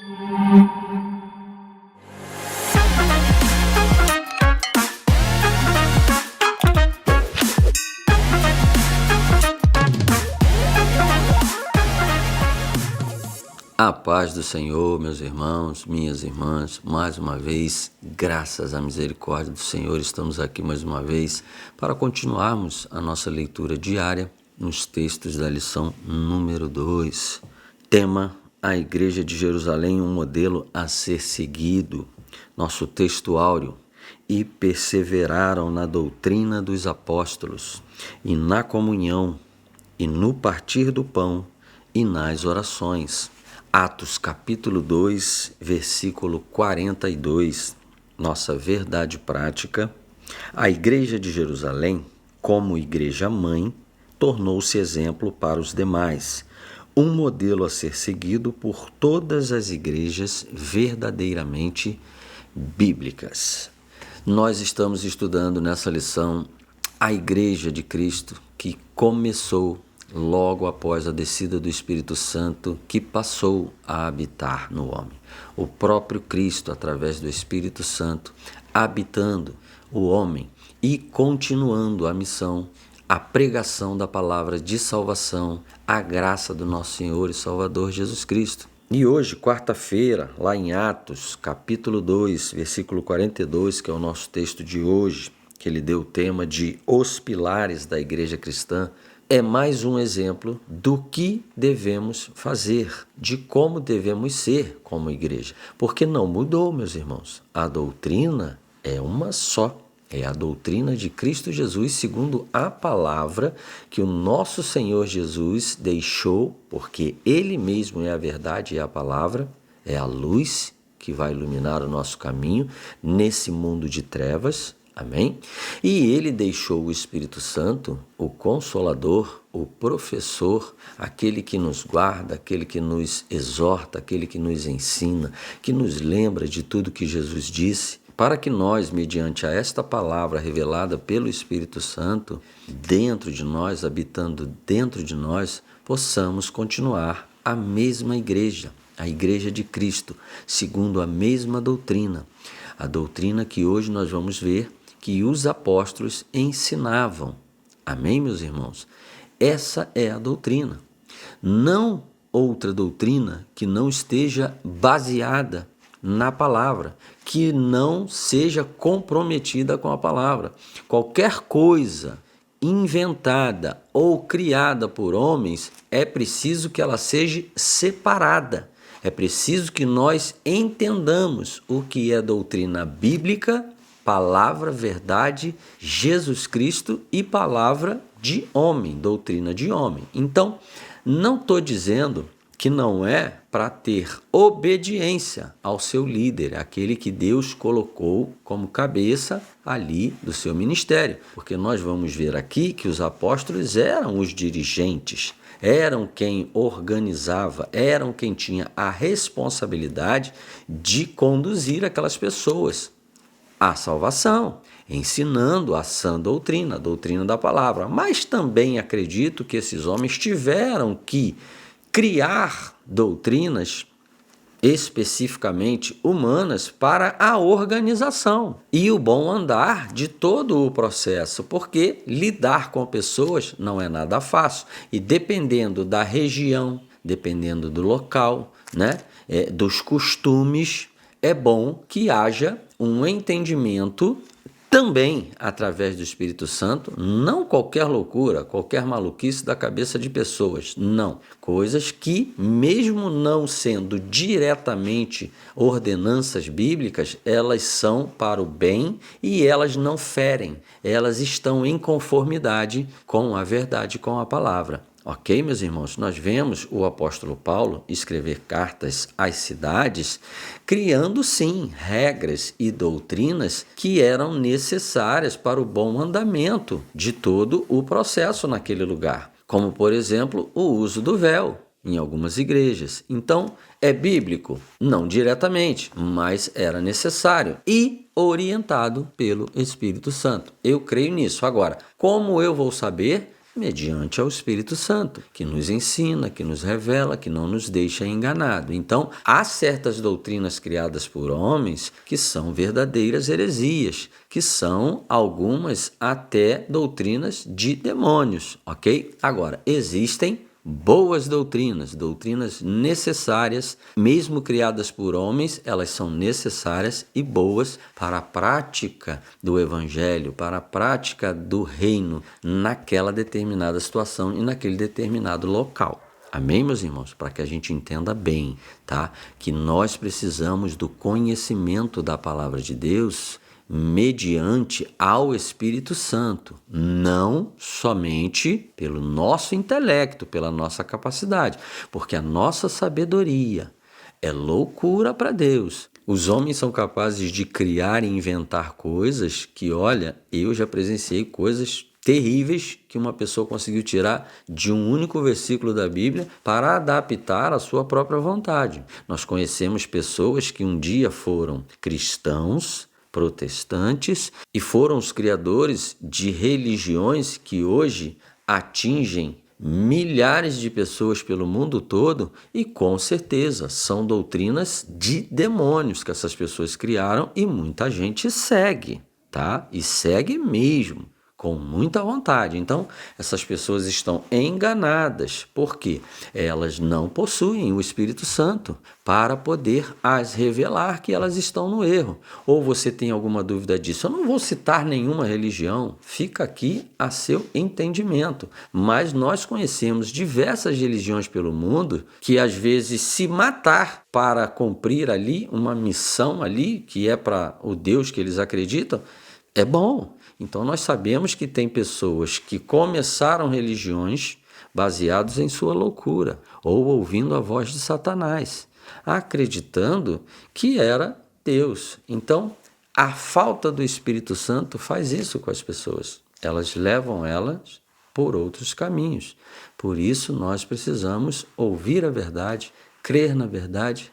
A paz do Senhor, meus irmãos, minhas irmãs, mais uma vez, graças à misericórdia do Senhor, estamos aqui mais uma vez para continuarmos a nossa leitura diária nos textos da lição número 2. Tema: a Igreja de Jerusalém, um modelo a ser seguido. Nosso texto áureo: e perseveraram na doutrina dos apóstolos, e na comunhão, e no partir do pão, e nas orações. Atos capítulo 2, versículo 42, nossa verdade prática. A Igreja de Jerusalém, como igreja mãe, tornou-se exemplo para os demais, um modelo a ser seguido por todas as igrejas verdadeiramente bíblicas. Nós estamos estudando nessa lição a Igreja de Cristo que começou logo após a descida do Espírito Santo, que passou a habitar no homem. O próprio Cristo, através do Espírito Santo, habitando o homem e continuando a missão, a pregação da palavra de salvação, a graça do nosso Senhor e Salvador Jesus Cristo. E hoje, quarta-feira, lá em Atos, capítulo 2, versículo 42, que é o nosso texto de hoje, que ele deu o tema de Os Pilares da Igreja Cristã, é mais um exemplo do que devemos fazer, de como devemos ser como igreja. Porque não mudou, meus irmãos. A doutrina é uma só. É a doutrina de Cristo Jesus, segundo a palavra que o nosso Senhor Jesus deixou, porque Ele mesmo é a verdade e a palavra, é a luz que vai iluminar o nosso caminho nesse mundo de trevas. Amém? E ele deixou o Espírito Santo, o Consolador, o Professor, aquele que nos guarda, aquele que nos exorta, aquele que nos ensina, que nos lembra de tudo que Jesus disse, para que nós, mediante a esta palavra revelada pelo Espírito Santo, dentro de nós, habitando dentro de nós, possamos continuar a mesma igreja, a Igreja de Cristo, segundo a mesma doutrina. A doutrina que hoje nós vamos ver que os apóstolos ensinavam. Amém, meus irmãos? Essa é a doutrina. Não outra doutrina que não esteja baseada na palavra, que não seja comprometida com a palavra. Qualquer coisa inventada ou criada por homens, é preciso que ela seja separada. É preciso que nós entendamos o que é doutrina bíblica, palavra, verdade, Jesus Cristo e palavra de homem, doutrina de homem. Então, não estou dizendo que não é para ter obediência ao seu líder, aquele que Deus colocou como cabeça ali do seu ministério. Porque nós vamos ver aqui que os apóstolos eram os dirigentes, eram quem organizava, eram quem tinha a responsabilidade de conduzir aquelas pessoas à salvação, ensinando a sã doutrina, a doutrina da palavra. Mas também acredito que esses homens tiveram que criar doutrinas especificamente humanas para a organização e o bom andar de todo o processo, porque lidar com pessoas não é nada fácil e dependendo da região, dependendo do local, dos costumes, é bom que haja um entendimento também através do Espírito Santo, não qualquer loucura, qualquer maluquice da cabeça de pessoas, não. Coisas que, mesmo não sendo diretamente ordenanças bíblicas, elas são para o bem e elas não ferem, elas estão em conformidade com a verdade, com a palavra. Ok, meus irmãos? Nós vemos o apóstolo Paulo escrever cartas às cidades, criando sim regras e doutrinas que eram necessárias para o bom andamento de todo o processo naquele lugar, como por exemplo o uso do véu em algumas igrejas. Então, é bíblico? Não diretamente, mas era necessário e orientado pelo Espírito Santo. Eu creio nisso. Agora, como eu vou saber Mediante ao Espírito Santo, que nos ensina, que nos revela, que não nos deixa enganado. Então, há certas doutrinas criadas por homens que são verdadeiras heresias, que são algumas até doutrinas de demônios, ok? Agora, existem boas doutrinas, doutrinas necessárias, mesmo criadas por homens, elas são necessárias e boas para a prática do evangelho, para a prática do reino naquela determinada situação e naquele determinado local. Amém, meus irmãos? Para que a gente entenda bem, tá? Que nós precisamos do conhecimento da palavra de Deus mediante ao Espírito Santo, não somente pelo nosso intelecto, pela nossa capacidade, porque a nossa sabedoria é loucura para Deus. Os homens são capazes de criar e inventar coisas que, olha, eu já presenciei coisas terríveis que uma pessoa conseguiu tirar de um único versículo da Bíblia para adaptar à sua própria vontade. Nós conhecemos pessoas que um dia foram cristãos, protestantes, e foram os criadores de religiões que hoje atingem milhares de pessoas pelo mundo todo e com certeza são doutrinas de demônios que essas pessoas criaram e muita gente segue, tá? E segue mesmo, com muita vontade. Então, essas pessoas estão enganadas, porque elas não possuem o Espírito Santo para poder as revelar que elas estão no erro. Ou você tem alguma dúvida disso? Eu não vou citar nenhuma religião, fica aqui a seu entendimento. Mas nós conhecemos diversas religiões pelo mundo que às vezes se matar para cumprir ali uma missão ali, que é para o Deus que eles acreditam, é bom. Então nós sabemos que tem pessoas que começaram religiões baseadas em sua loucura ou ouvindo a voz de Satanás, acreditando que era Deus. Então a falta do Espírito Santo faz isso com as pessoas. Elas levam elas por outros caminhos. Por isso nós precisamos ouvir a verdade, crer na verdade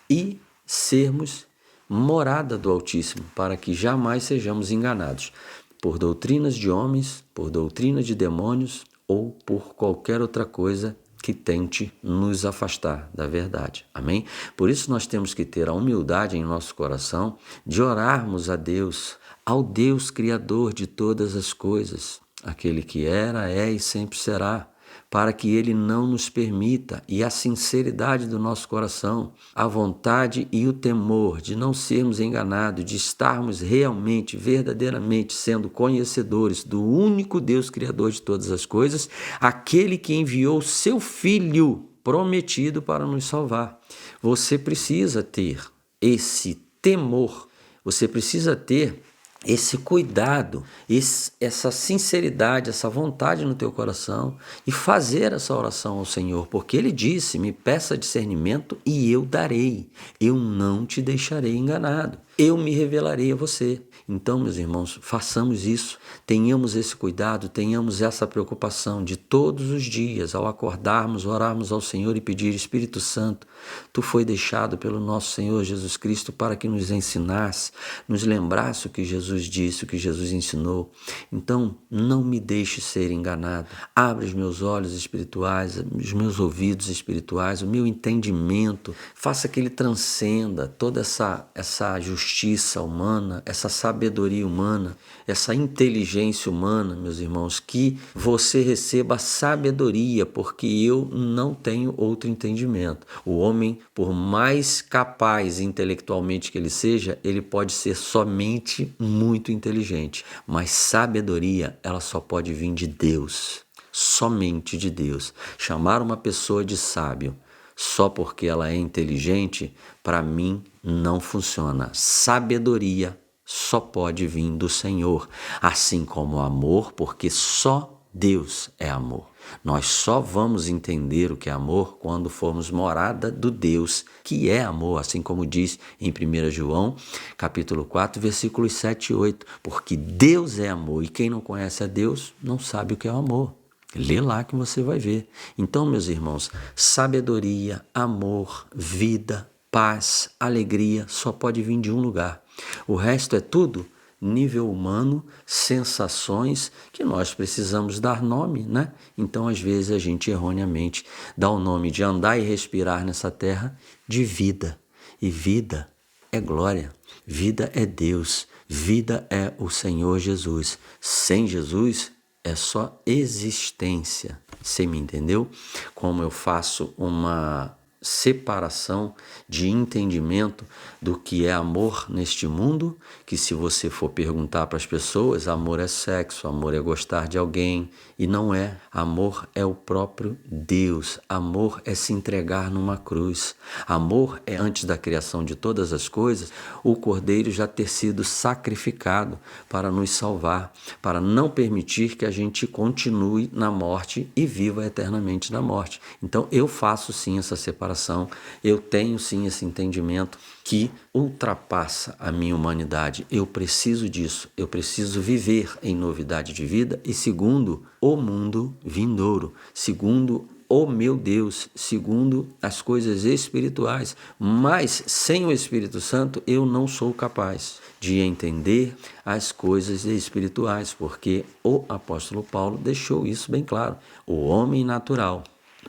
e sermos morada do Altíssimo, para que jamais sejamos enganados por doutrinas de homens, por doutrina de demônios ou por qualquer outra coisa que tente nos afastar da verdade. Amém? Por isso nós temos que ter a humildade em nosso coração de orarmos a Deus, ao Deus Criador de todas as coisas, aquele que era, é e sempre será, para que Ele não nos permita, e a sinceridade do nosso coração, a vontade e o temor de não sermos enganados, de estarmos realmente, verdadeiramente sendo conhecedores do único Deus Criador de todas as coisas, aquele que enviou seu Filho prometido para nos salvar. Você precisa ter esse temor, você precisa ter esse cuidado, essa sinceridade, essa vontade no teu coração e fazer essa oração ao Senhor, porque Ele disse, me peça discernimento e eu darei, eu não te deixarei enganado, eu me revelarei a você. Então, meus irmãos, façamos isso, tenhamos esse cuidado, tenhamos essa preocupação de todos os dias, ao acordarmos, orarmos ao Senhor e pedir, Espírito Santo, Tu foi deixado pelo nosso Senhor Jesus Cristo para que nos ensinasse, nos lembrasse o que Jesus disse, o que Jesus ensinou. Então, não me deixe ser enganado. Abre os meus olhos espirituais, os meus ouvidos espirituais, o meu entendimento. Faça que ele transcenda toda essa justiça humana, essa sabedoria humana, essa inteligência humana, meus irmãos, que você receba sabedoria, porque eu não tenho outro entendimento. O homem, por mais capaz intelectualmente que ele seja, ele pode ser somente muito inteligente, mas sabedoria, ela só pode vir de Deus, somente de Deus. Chamar uma pessoa de sábio só porque ela é inteligente, para mim, não funciona. Sabedoria só pode vir do Senhor, assim como amor, porque só Deus é amor. Nós só vamos entender o que é amor quando formos morada do Deus que é amor, assim como diz em 1 João, capítulo 4, versículos 7 e 8. Porque Deus é amor e quem não conhece a Deus não sabe o que é o amor. Lê lá que você vai ver. Então, meus irmãos, sabedoria, amor, vida, paz, alegria só pode vir de um lugar. O resto é tudo nível humano, sensações que nós precisamos dar nome, né? Então, às vezes, a gente erroneamente dá o nome de andar e respirar nessa terra de vida. E vida é glória, vida é Deus, vida é o Senhor Jesus. Sem Jesus é só existência. Você me entendeu? Como eu faço uma separação de entendimento do que é amor neste mundo, que se você for perguntar para as pessoas, amor é sexo, amor é gostar de alguém, e não é. Amor é o próprio Deus, amor é se entregar numa cruz, amor é, antes da criação de todas as coisas, o Cordeiro já ter sido sacrificado para nos salvar, para não permitir que a gente continue na morte e viva eternamente na morte. Então eu faço sim essa separação, eu tenho sim esse entendimento que ultrapassa a minha humanidade. Eu preciso disso, eu preciso viver em novidade de vida e segundo o mundo vindouro, segundo o meu Deus, segundo as coisas espirituais. Mas sem o Espírito Santo eu não sou capaz de entender as coisas espirituais, porque o apóstolo Paulo deixou isso bem claro. O homem natural,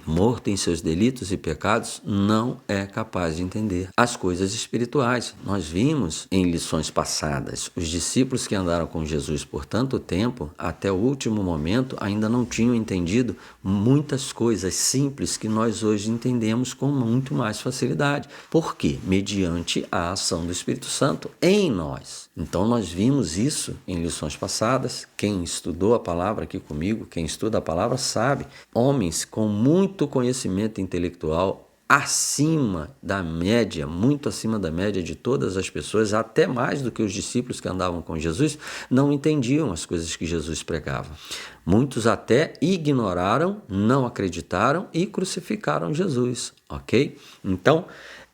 morto em seus delitos e pecados, não é capaz de entender as coisas espirituais. Nós vimos em lições passadas, os discípulos que andaram com Jesus por tanto tempo, até o último momento, ainda não tinham entendido muitas coisas simples que nós hoje entendemos com muito mais facilidade. Por quê? Mediante a ação do Espírito Santo em nós. Então nós vimos isso em lições passadas. Quem estudou a palavra aqui comigo, quem estuda a palavra sabe. Homens com muito conhecimento intelectual acima da média, muito acima da média de todas as pessoas, até mais do que os discípulos que andavam com Jesus, não entendiam as coisas que Jesus pregava. Muitos até ignoraram, não acreditaram e crucificaram Jesus, ok? Então,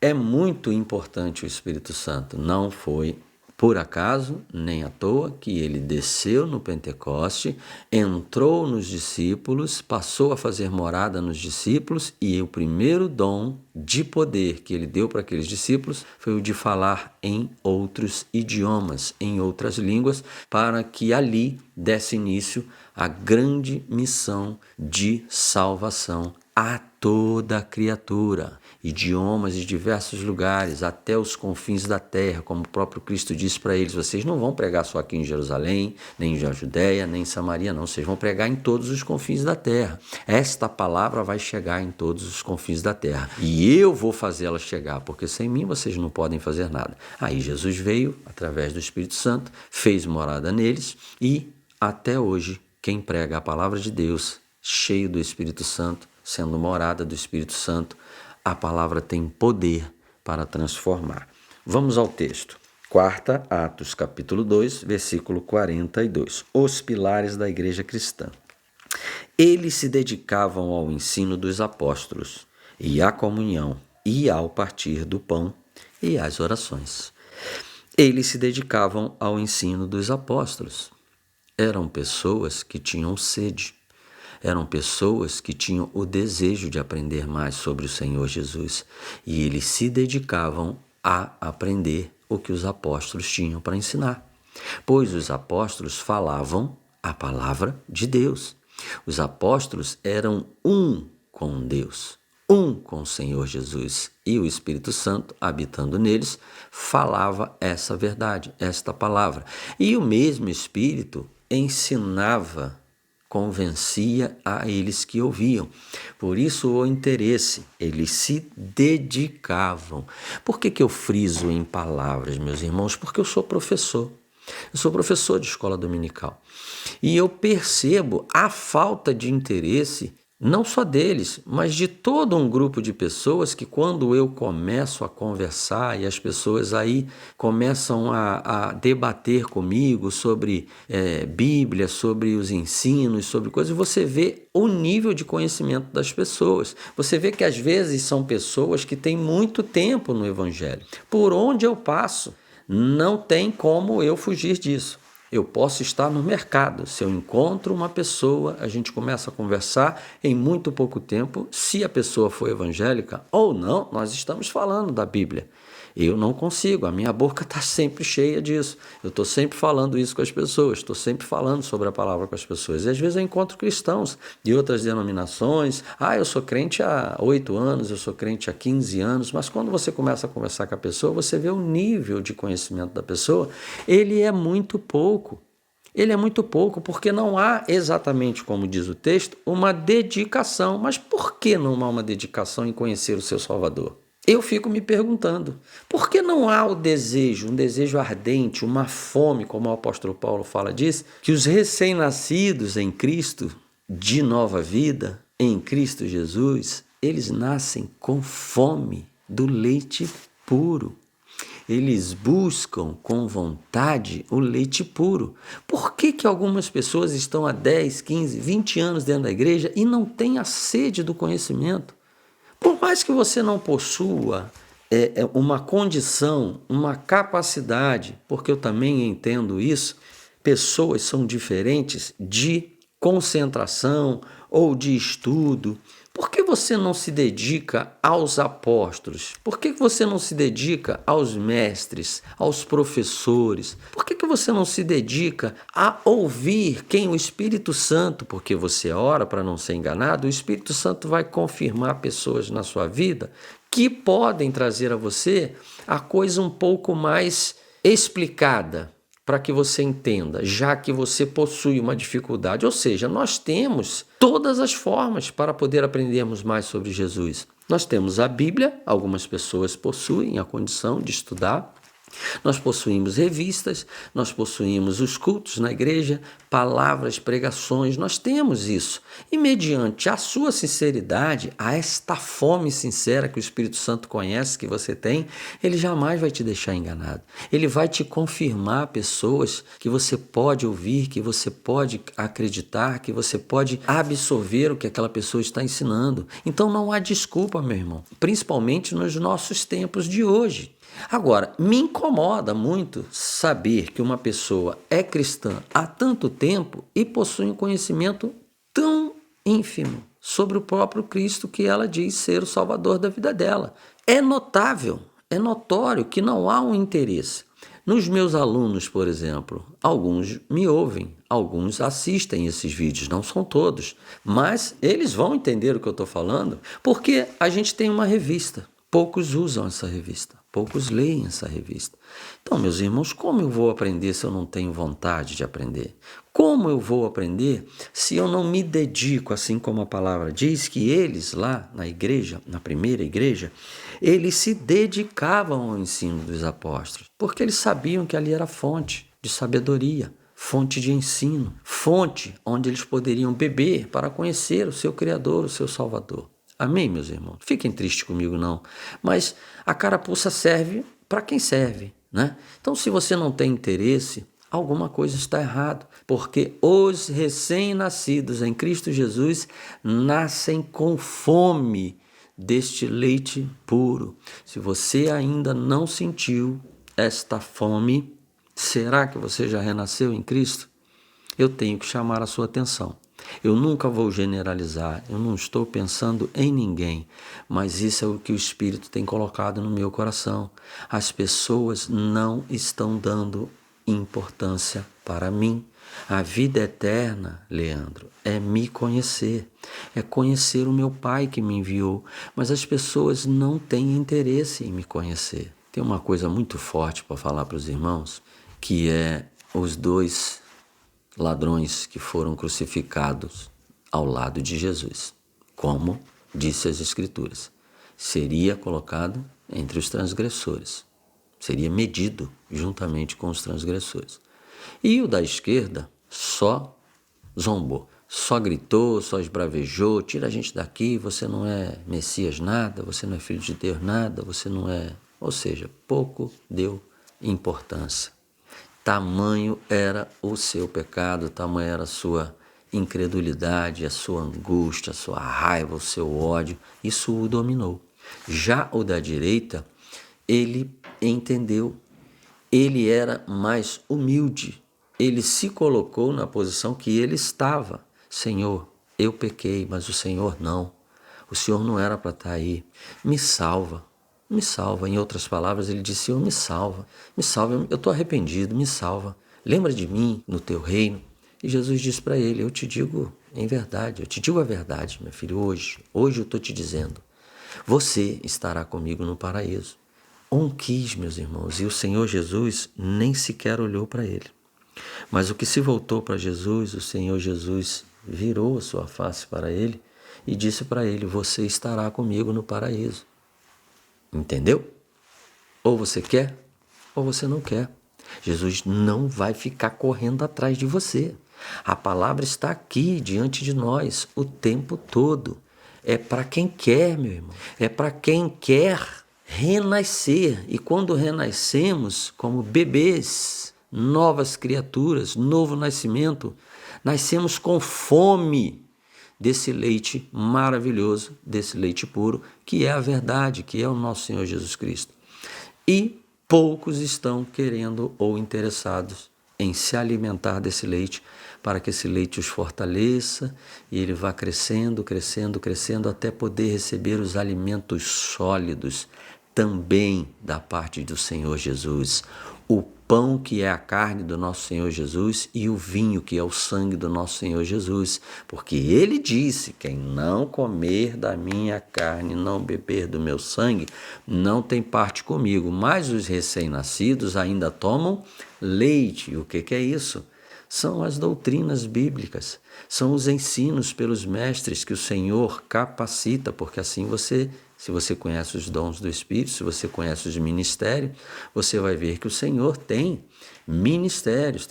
é muito importante o Espírito Santo. Não foi por acaso, nem à toa, que ele desceu no Pentecoste, entrou nos discípulos, passou a fazer morada nos discípulos e o primeiro dom de poder que ele deu para aqueles discípulos foi o de falar em outros idiomas, em outras línguas, para que ali desse início a grande missão de salvação a toda a criatura, idiomas de diversos lugares, até os confins da terra, como o próprio Cristo disse para eles, vocês não vão pregar só aqui em Jerusalém, nem em Judéia, nem em Samaria, não, vocês vão pregar em todos os confins da terra. Esta palavra vai chegar em todos os confins da terra, e eu vou fazê-la chegar, porque sem mim vocês não podem fazer nada. Aí Jesus veio, através do Espírito Santo, fez morada neles, e até hoje, quem prega a palavra de Deus, cheio do Espírito Santo, sendo morada do Espírito Santo, a palavra tem poder para transformar. Vamos ao texto. 4 Atos, capítulo 2, versículo 42. Os pilares da igreja cristã. Eles se dedicavam ao ensino dos apóstolos, e à comunhão, e ao partir do pão, e às orações. Eles se dedicavam ao ensino dos apóstolos. Eram pessoas que tinham sede. Eram pessoas que tinham o desejo de aprender mais sobre o Senhor Jesus e eles se dedicavam a aprender o que os apóstolos tinham para ensinar, pois os apóstolos falavam a palavra de Deus. Os apóstolos eram um com Deus, um com o Senhor Jesus e o Espírito Santo, habitando neles, falava essa verdade, esta palavra. E o mesmo Espírito ensinava, convencia a eles que ouviam. Por isso o interesse, eles se dedicavam. Por que eu friso em palavras, meus irmãos? Porque eu sou professor. Eu sou professor de escola dominical. E eu percebo a falta de interesse, não só deles, mas de todo um grupo de pessoas que quando eu começo a conversar e as pessoas aí começam a debater comigo sobre Bíblia, sobre os ensinos, sobre coisas, você vê o nível de conhecimento das pessoas. Você vê que às vezes são pessoas que têm muito tempo no Evangelho. Por onde eu passo, não tem como eu fugir disso. Eu posso estar no mercado, se eu encontro uma pessoa, a gente começa a conversar em muito pouco tempo, se a pessoa for evangélica ou não, nós estamos falando da Bíblia. Eu não consigo, a minha boca está sempre cheia disso. Eu estou sempre falando isso com as pessoas, estou sempre falando sobre a palavra com as pessoas. E às vezes eu encontro cristãos de outras denominações. Eu sou crente há 8 anos, eu sou crente há 15 anos. Mas quando você começa a conversar com a pessoa, você vê o nível de conhecimento da pessoa. Ele é muito pouco. Ele é muito pouco porque não há, exatamente como diz o texto, uma dedicação. Mas por que não há uma dedicação em conhecer o seu Salvador? Eu fico me perguntando, por que não há o desejo, um desejo ardente, uma fome, como o apóstolo Paulo fala disso, que os recém-nascidos em Cristo, de nova vida, em Cristo Jesus, eles nascem com fome do leite puro. Eles buscam com vontade o leite puro. Por que algumas pessoas estão há 10, 15, 20 anos dentro da igreja e não têm a sede do conhecimento? Por mais que você não possua uma condição, uma capacidade, porque eu também entendo isso, pessoas são diferentes de concentração ou de estudo. Por que você não se dedica aos apóstolos? Por que você não se dedica aos mestres, aos professores? Por que você não se dedica a ouvir quem o Espírito Santo, porque você ora para não ser enganado, o Espírito Santo vai confirmar pessoas na sua vida que podem trazer a você a coisa um pouco mais explicada, para que você entenda, já que você possui uma dificuldade. Ou seja, nós temos todas as formas para poder aprendermos mais sobre Jesus. Nós temos a Bíblia, algumas pessoas possuem a condição de estudar. Nós possuímos revistas, nós possuímos os cultos na igreja, palavras, pregações, nós temos isso. E mediante a sua sinceridade, a esta fome sincera que o Espírito Santo conhece que você tem, ele jamais vai te deixar enganado. Ele vai te confirmar pessoas que você pode ouvir, que você pode acreditar, que você pode absorver o que aquela pessoa está ensinando. Então não há desculpa, meu irmão, principalmente nos nossos tempos de hoje. Agora, me incomoda muito saber que uma pessoa é cristã há tanto tempo e possui um conhecimento tão ínfimo sobre o próprio Cristo que ela diz ser o Salvador da vida dela. É notável, é notório que não há um interesse. Nos meus alunos, por exemplo, alguns me ouvem, alguns assistem esses vídeos, não são todos, mas eles vão entender o que eu estou falando porque a gente tem uma revista. Poucos usam essa revista, poucos leem essa revista. Então, meus irmãos, como eu vou aprender se eu não tenho vontade de aprender? Como eu vou aprender se eu não me dedico, assim como a palavra diz, que eles lá na igreja, na primeira igreja, eles se dedicavam ao ensino dos apóstolos, porque eles sabiam que ali era fonte de sabedoria, fonte de ensino, fonte onde eles poderiam beber para conhecer o seu Criador, o seu Salvador. Amém, meus irmãos? Fiquem tristes comigo, não. Mas a carapuça serve para quem serve, né? Então, se você não tem interesse, alguma coisa está errado. Porque os recém-nascidos em Cristo Jesus nascem com fome deste leite puro. Se você ainda não sentiu esta fome, será que você já renasceu em Cristo? Eu tenho que chamar a sua atenção. Eu nunca vou generalizar, eu não estou pensando em ninguém, mas isso é o que o Espírito tem colocado no meu coração. As pessoas não estão dando importância para mim. A vida eterna, Leandro, é me conhecer, é conhecer o meu Pai que me enviou, mas as pessoas não têm interesse em me conhecer. Tem uma coisa muito forte para falar para os irmãos, que é os dois ladrões que foram crucificados ao lado de Jesus, como disse as Escrituras, seria colocado entre os transgressores, seria medido juntamente com os transgressores. E o da esquerda só zombou, só gritou, só esbravejou, tira a gente daqui, você não é Messias nada, você não é filho de Deus nada, você não é... Ou seja, pouco deu importância. Tamanho era o seu pecado, tamanho era a sua incredulidade, a sua angústia, a sua raiva, o seu ódio. Isso o dominou. Já o da direita, ele entendeu. Ele era mais humilde. Ele se colocou na posição que ele estava. Senhor, eu pequei, mas o Senhor não. O Senhor não era para estar aí. Me salva. me salva. Em outras palavras, ele disse, Senhor, me salva, eu estou arrependido, me salva. Lembra de mim no teu reino. E Jesus disse para ele, eu te digo em verdade, eu te digo a verdade, meu filho, hoje eu estou te dizendo, você estará comigo no paraíso. Quis, meus irmãos, e o Senhor Jesus nem sequer olhou para ele. Mas o que se voltou para Jesus, o Senhor Jesus virou a sua face para ele e disse para ele, você estará comigo no paraíso. Entendeu? Ou você quer, ou você não quer. Jesus não vai ficar correndo atrás de você. A palavra está aqui diante de nós o tempo todo. É para quem quer, meu irmão. É para quem quer renascer. E quando renascemos como bebês, novas criaturas, novo nascimento, nascemos com fome desse leite maravilhoso, desse leite puro, que é a verdade, que é o nosso Senhor Jesus Cristo. E poucos estão querendo ou interessados em se alimentar desse leite, para que esse leite os fortaleça e ele vá crescendo, crescendo, crescendo, até poder receber os alimentos sólidos também da parte do Senhor Jesus. O pão que é a carne do nosso Senhor Jesus e o vinho que é o sangue do nosso Senhor Jesus. Porque ele disse, quem não comer da minha carne, não beber do meu sangue, não tem parte comigo. Mas os recém-nascidos ainda tomam leite. E o que é isso? São as doutrinas bíblicas, são os ensinos pelos mestres que o Senhor capacita, porque assim se você conhece os dons do Espírito, se você conhece os ministérios, você vai ver que o Senhor tem ministérios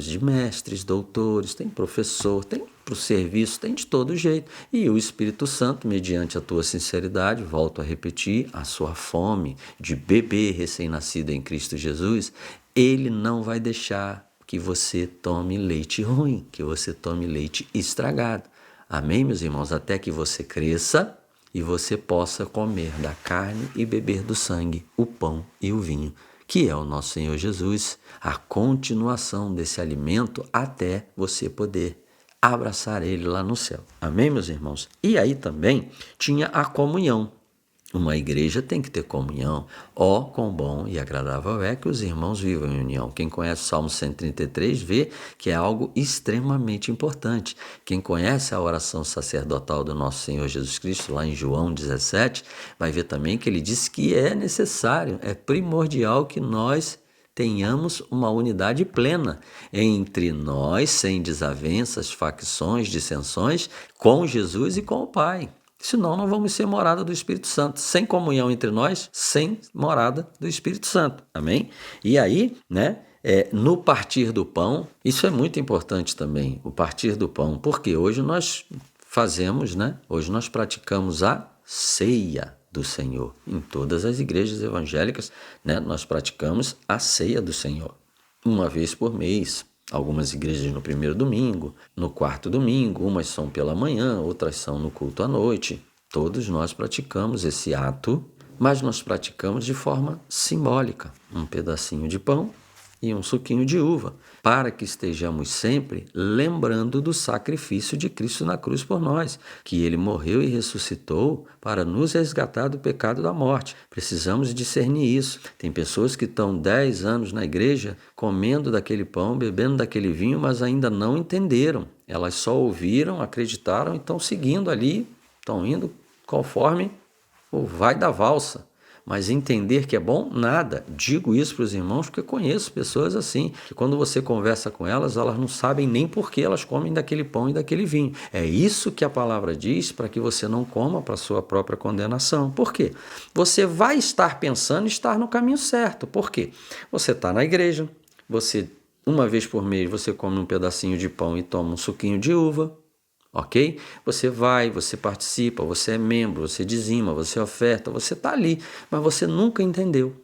de mestres, doutores, tem professor, tem para o serviço, tem de todo jeito. E o Espírito Santo, mediante a tua sinceridade, volto a repetir, a sua fome de bebê recém-nascido em Cristo Jesus, ele não vai deixar que você tome leite ruim, que você tome leite estragado. Amém, meus irmãos? Até que você cresça e você possa comer da carne e beber do sangue, o pão e o vinho, que é o nosso Senhor Jesus, a continuação desse alimento até você poder abraçar ele lá no céu. Amém, meus irmãos? E aí também tinha a comunhão. Uma igreja tem que ter comunhão. Quão bom e agradável é que os irmãos vivam em união. Quem conhece o Salmo 133 vê que é algo extremamente importante. Quem conhece a oração sacerdotal do nosso Senhor Jesus Cristo, lá em João 17, vai ver também que ele diz que é necessário, é primordial que nós tenhamos uma unidade plena entre nós, sem desavenças, facções, dissensões, com Jesus e com o Pai. Senão não vamos ser morada do Espírito Santo. Sem comunhão entre nós, sem morada do Espírito Santo. Amém? E aí, no partir do pão, isso é muito importante também, o partir do pão, porque hoje nós hoje nós praticamos a ceia do Senhor. Em todas as igrejas evangélicas, nós praticamos a ceia do Senhor, uma vez por mês. Algumas igrejas no primeiro domingo, no quarto domingo, umas são pela manhã, outras são no culto à noite. Todos nós praticamos esse ato, mas nós praticamos de forma simbólica. Um pedacinho de pão e um suquinho de uva, para que estejamos sempre lembrando do sacrifício de Cristo na cruz por nós, que ele morreu e ressuscitou para nos resgatar do pecado da morte. Precisamos discernir isso. Tem pessoas que estão 10 anos na igreja comendo daquele pão, bebendo daquele vinho, mas ainda não entenderam. Elas só ouviram, acreditaram e estão seguindo ali, estão indo conforme o vai da valsa. Mas entender que é bom, nada. Digo isso para os irmãos porque conheço pessoas assim, que quando você conversa com elas não sabem nem por que elas comem daquele pão e daquele vinho. É isso que a palavra diz para que você não coma para a sua própria condenação. Por quê? Você vai estar pensando estar no caminho certo. Por quê? Você está na igreja, uma vez por mês você come um pedacinho de pão e toma um suquinho de uva. Ok? Você vai, você participa, você é membro, você dizima, você oferta, você está ali, mas você nunca entendeu.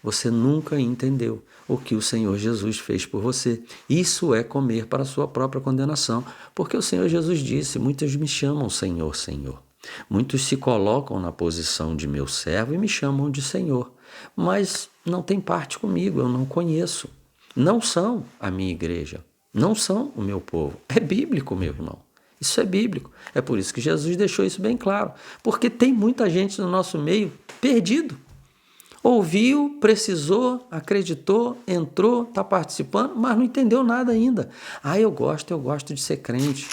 Você nunca entendeu o que o Senhor Jesus fez por você. Isso é comer para a sua própria condenação, porque o Senhor Jesus disse, muitos me chamam Senhor, Senhor. Muitos se colocam na posição de meu servo e me chamam de Senhor, mas não tem parte comigo, eu não conheço. Não são a minha igreja, não são o meu povo. É bíblico, meu irmão. Isso é bíblico. É por isso que Jesus deixou isso bem claro. Porque tem muita gente no nosso meio perdido. Ouviu, precisou, acreditou, entrou, está participando, mas não entendeu nada ainda. Eu gosto de ser crente.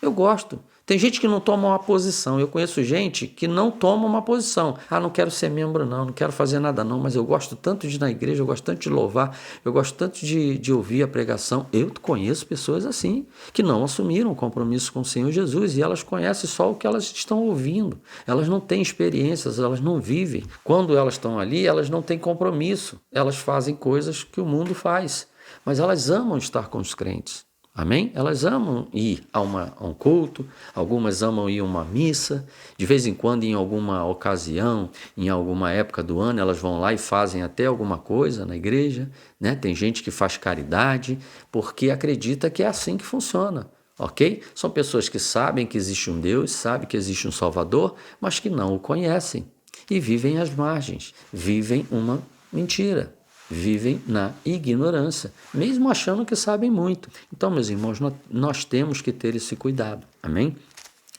Eu gosto. Tem gente que não toma uma posição. Eu conheço gente que não toma uma posição. Não quero ser membro não quero fazer nada não, mas eu gosto tanto de ir na igreja, eu gosto tanto de louvar, eu gosto tanto de ouvir a pregação. Eu conheço pessoas assim, que não assumiram o compromisso com o Senhor Jesus e elas conhecem só o que elas estão ouvindo. Elas não têm experiências, elas não vivem. Quando elas estão ali, elas não têm compromisso. Elas fazem coisas que o mundo faz, mas elas amam estar com os crentes. Amém? Elas amam ir a um culto, algumas amam ir a uma missa, de vez em quando, em alguma ocasião, em alguma época do ano, elas vão lá e fazem até alguma coisa na igreja, né? Tem gente que faz caridade porque acredita que é assim que funciona, ok? São pessoas que sabem que existe um Deus, sabem que existe um Salvador, mas que não o conhecem e vivem às margens, vivem uma mentira. Vivem na ignorância, mesmo achando que sabem muito. Então, meus irmãos, nós temos que ter esse cuidado, amém?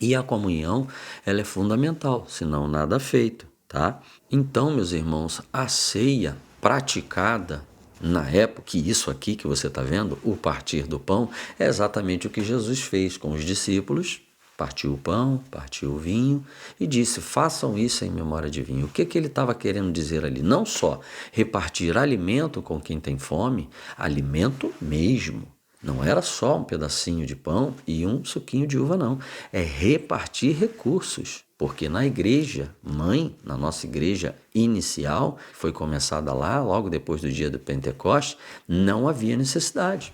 E a comunhão, ela é fundamental, senão nada feito, tá? Então, meus irmãos, a ceia praticada na época, que isso aqui que você está vendo, o partir do pão, é exatamente o que Jesus fez com os discípulos. Partiu o pão, partiu o vinho e disse, façam isso em memória de mim. O que ele estava querendo dizer ali? Não só repartir alimento com quem tem fome, alimento mesmo. Não era só um pedacinho de pão e um suquinho de uva, não. É repartir recursos. Porque na igreja mãe, na nossa igreja inicial, que foi começada lá, logo depois do dia do Pentecostes, não havia necessidade.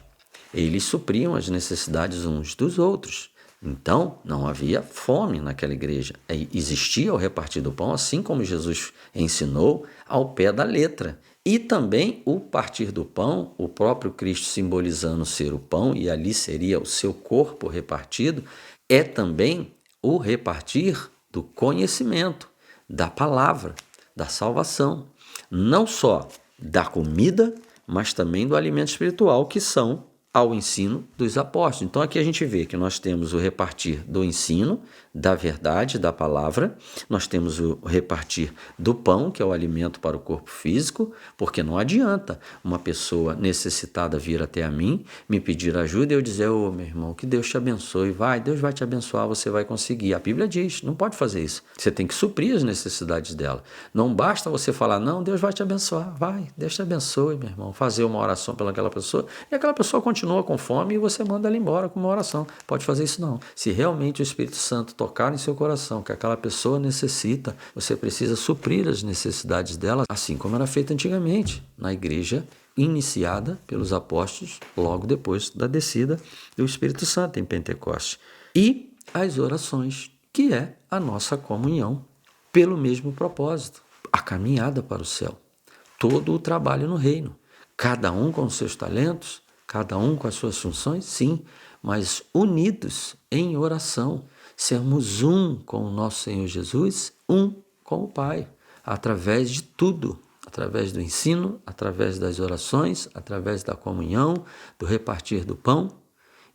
Eles supriam as necessidades uns dos outros. Então, não havia fome naquela igreja. Existia o repartir do pão, assim como Jesus ensinou, ao pé da letra. E também o partir do pão, o próprio Cristo simbolizando ser o pão, e ali seria o seu corpo repartido, é também o repartir do conhecimento, da palavra, da salvação. Não só da comida, mas também do alimento espiritual, que são ao ensino dos apóstolos. Então aqui a gente vê que nós temos o repartir do ensino, da verdade, da palavra, nós temos o repartir do pão, que é o alimento para o corpo físico, porque não adianta uma pessoa necessitada vir até a mim, me pedir ajuda e eu dizer, meu irmão, que Deus te abençoe, Deus vai te abençoar, você vai conseguir. A Bíblia diz, não pode fazer isso. Você tem que suprir as necessidades dela. Não basta você falar, não, Deus vai te abençoar, Deus te abençoe, meu irmão, fazer uma oração pelaquela pessoa e aquela pessoa continua com fome e você manda ela embora com uma oração. Pode fazer isso não. Se realmente o Espírito Santo tocar em seu coração que aquela pessoa necessita, você precisa suprir as necessidades dela, assim como era feito antigamente na igreja iniciada pelos apóstolos logo depois da descida do Espírito Santo em Pentecostes. E as orações, que é a nossa comunhão pelo mesmo propósito, a caminhada para o céu, todo o trabalho no reino, cada um com seus talentos, cada um com as suas funções, sim, mas unidos em oração, sermos um com o nosso Senhor Jesus, um com o Pai, através de tudo, através do ensino, através das orações, através da comunhão, do repartir do pão.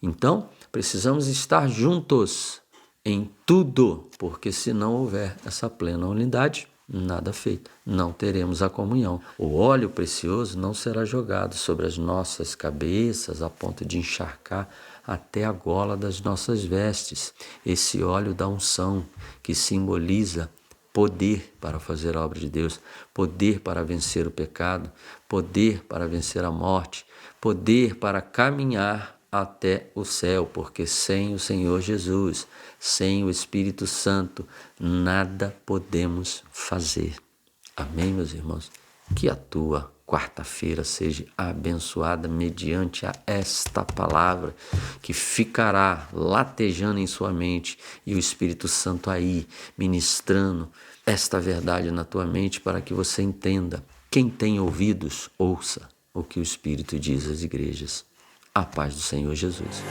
Então, precisamos estar juntos em tudo, porque se não houver essa plena unidade, nada feito, não teremos a comunhão. O óleo precioso não será jogado sobre as nossas cabeças a ponto de encharcar até a gola das nossas vestes. Esse óleo da unção que simboliza poder para fazer a obra de Deus, poder para vencer o pecado, poder para vencer a morte, poder para caminhar até o céu, porque sem o Senhor Jesus, sem o Espírito Santo, nada podemos fazer. Amém, meus irmãos? Que a tua quarta-feira seja abençoada mediante a esta palavra que ficará latejando em sua mente e o Espírito Santo aí ministrando esta verdade na tua mente para que você entenda. Quem tem ouvidos, ouça o que o Espírito diz às igrejas. A paz do Senhor Jesus.